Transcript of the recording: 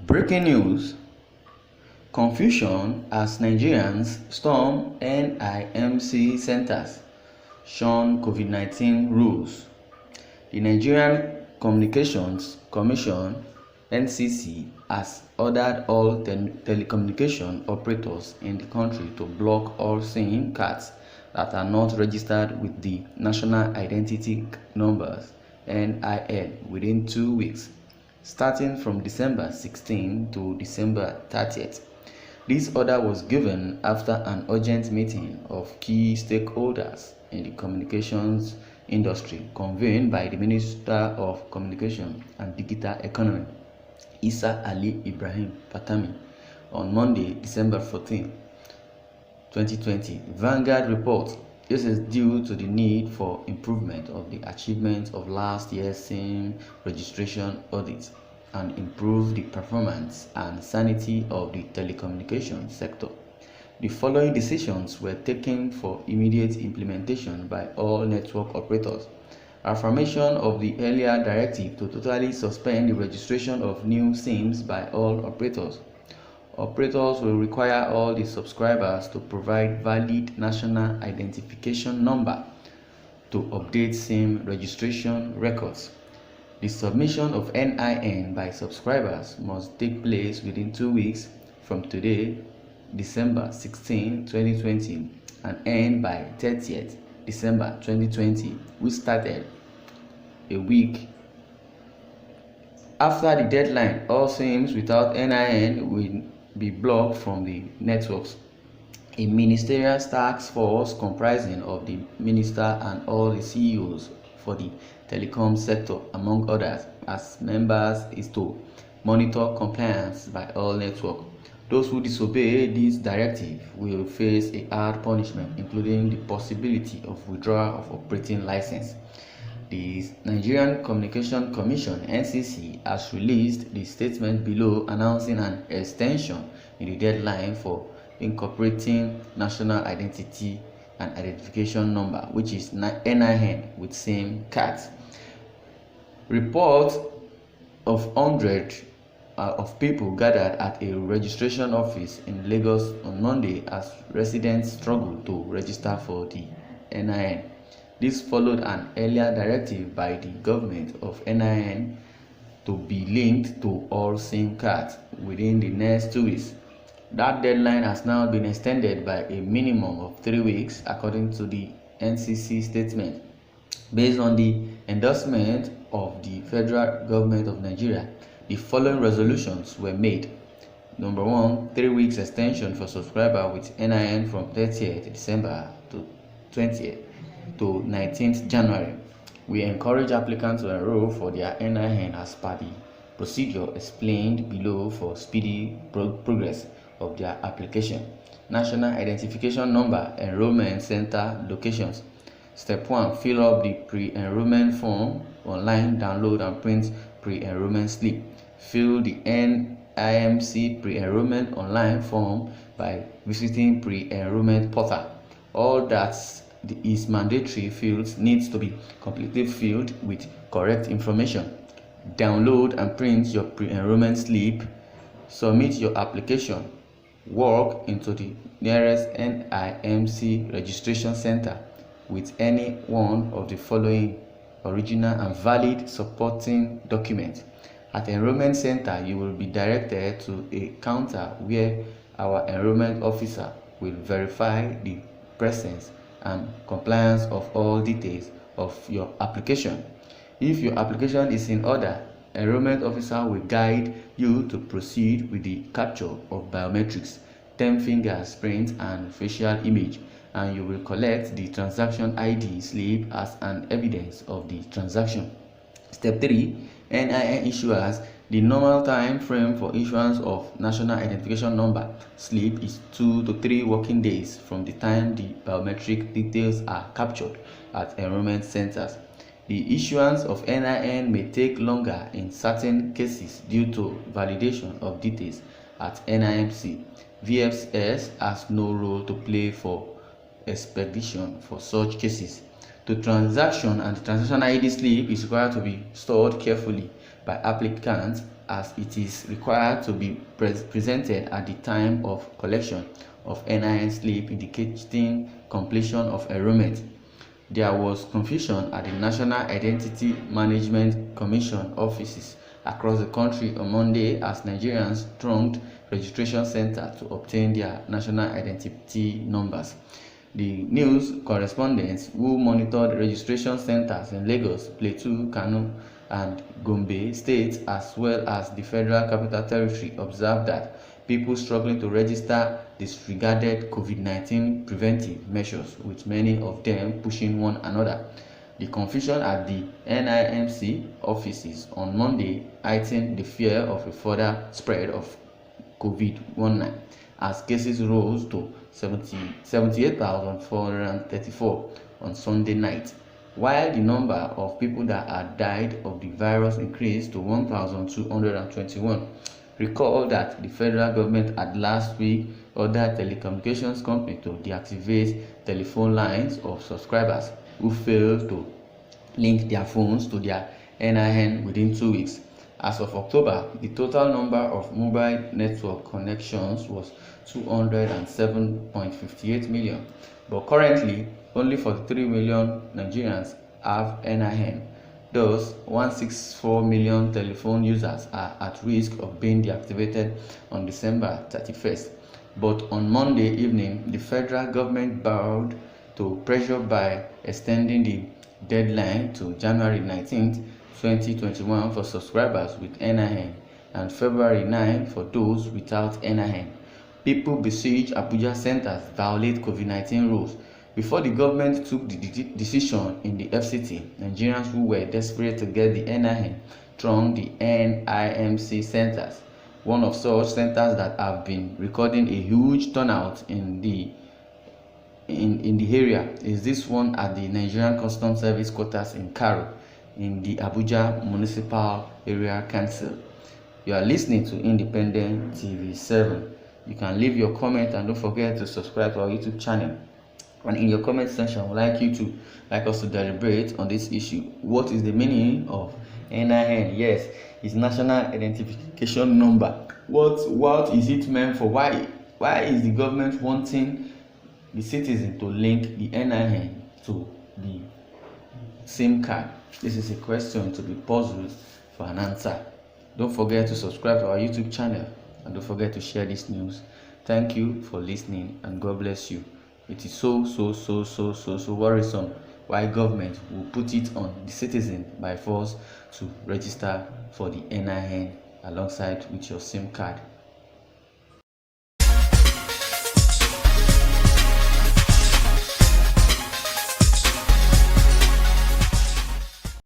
Breaking news: confusion as Nigerians storm NIMC centers, shun Covid-19 rules. The Nigerian Communications Commission (NCC) has ordered all telecommunication operators in the country to block all SIM cards that are not registered with the National Identity Numbers (NIN) within 2 weeks, starting from December 16 to December 30th. This order was given after an urgent meeting of key stakeholders in the communications industry convened by the Minister of Communication and Digital Economy, Isa Ali Ibrahim Patami, on Monday, December 14, 2020. Vanguard reports this is due to the need for improvement of the achievement of last year's SIM registration audit and improve the performance and sanity of the telecommunications sector. The following decisions were taken for immediate implementation by all network operators. Affirmation of the earlier directive to totally suspend the registration of new SIMs by all operators. Operators will require all the subscribers to provide valid national identification number to update SIM registration records. The submission of NIN by subscribers must take place within 2 weeks from today, December 16, 2020, and end by 30th December 2020, which started a week after the deadline. All SIMs without NIN will be blocked from the networks. A ministerial task force comprising of the minister and all the CEOs for the telecom sector, among others, as members, is to monitor compliance by all networks. Those who disobey this directive will face a hard punishment, including the possibility of withdrawal of operating license. The Nigerian Communication Commission (NCC) has released the statement below announcing an extension in the deadline for incorporating national identity and identification number, which is NIN, with SIM cards. Reports of hundreds of people gathered at a registration office in Lagos on Monday as residents struggled to register for the NIN. This followed an earlier directive by the government of NIN to be linked to all SIM cards within the next 2 weeks. That deadline has now been extended by a minimum of 3 weeks, according to the NCC statement. Based on the endorsement of the federal government of Nigeria, the following resolutions were made. Number 1, 3 weeks extension for subscriber with NIN from 30th December to 20th to 19th January. We encourage applicants to enroll for their NIN as per the procedure explained below for speedy progress of their application. National Identification Number Enrollment Center Locations. Step 1. Fill up the pre-enrollment form online, download and print pre-enrollment slip. Fill the NIMC pre-enrollment online form by visiting pre-enrollment portal. All that is mandatory fields needs to be completely filled with correct information. Download and print your pre-enrollment slip. Submit your application. Walk into the nearest NIMC registration center with any one of the following original and valid supporting documents. At the enrollment center, you will be directed to a counter where our enrollment officer will verify the presence and compliance of all details of your application. If your application is in order, enrollment officer will guide you to proceed with the capture of biometrics, 10 fingerprint and facial image, and you will collect the transaction ID slip as an evidence of the transaction. Step 3. NIN issuers. The normal time frame for issuance of national identification number slip is 2 to 3 working days from the time the biometric details are captured at enrollment centers. The issuance of NIN may take longer in certain cases due to validation of details at NIMC. VFS has no role to play for expedition for such cases. The transaction and the transaction ID slip is required to be stored carefully by applicants as it is required to be presented at the time of collection of NIN slip indicating completion of enrollment. There was confusion at the National Identity Management Commission offices across the country on Monday as Nigerians thronged registration centers to obtain their national identity numbers. The news correspondents who monitored registration centers in Lagos, Plateau, Kano, and Gombe states, as well as the Federal Capital Territory, observed that people struggling to register disregarded COVID-19 preventive measures, with many of them pushing one another. The confusion at the NIMC offices on Monday heightened the fear of a further spread of COVID-19 as cases rose to 78,434 on Sunday night, while the number of people that had died of the virus increased to 1,221. Recall that the federal government had last week ordered telecommunications companies to deactivate telephone lines of subscribers who failed to link their phones to their NIN within 2 weeks. As of October, the total number of mobile network connections was 207.58 million, but currently only 43 million Nigerians have NIN. Thus, 164 million telephone users are at risk of being deactivated on December 31st. But on Monday evening, the federal government bowed to pressure by extending the deadline to January 19th, 2021 for subscribers with NIN and February 9 for those without NIN. People besieged Abuja centers violate COVID-19 rules. Before the government took the decision in the FCT, Nigerians who were desperate to get the NIN thronged the NIMC centers. One of such centers that have been recording a huge turnout in the area is this one at the Nigerian Customs Service quarters in Karo, in the Abuja Municipal Area Council. You are listening to Independent TV 7. You can leave your comment and don't forget to subscribe to our YouTube channel. And in your comment section, I would like us to deliberate on this issue. What is the meaning of NIN? Yes, it's National Identification Number. What is it meant for? Why is the government wanting the citizen to link the NIN to the SIM card? This is a question to be puzzled for an answer. Don't forget to subscribe to our YouTube channel and don't forget to share this news. Thank you for listening and God bless you. It is so worrisome why government will put it on the citizen by force to register for the NIN alongside with your SIM card.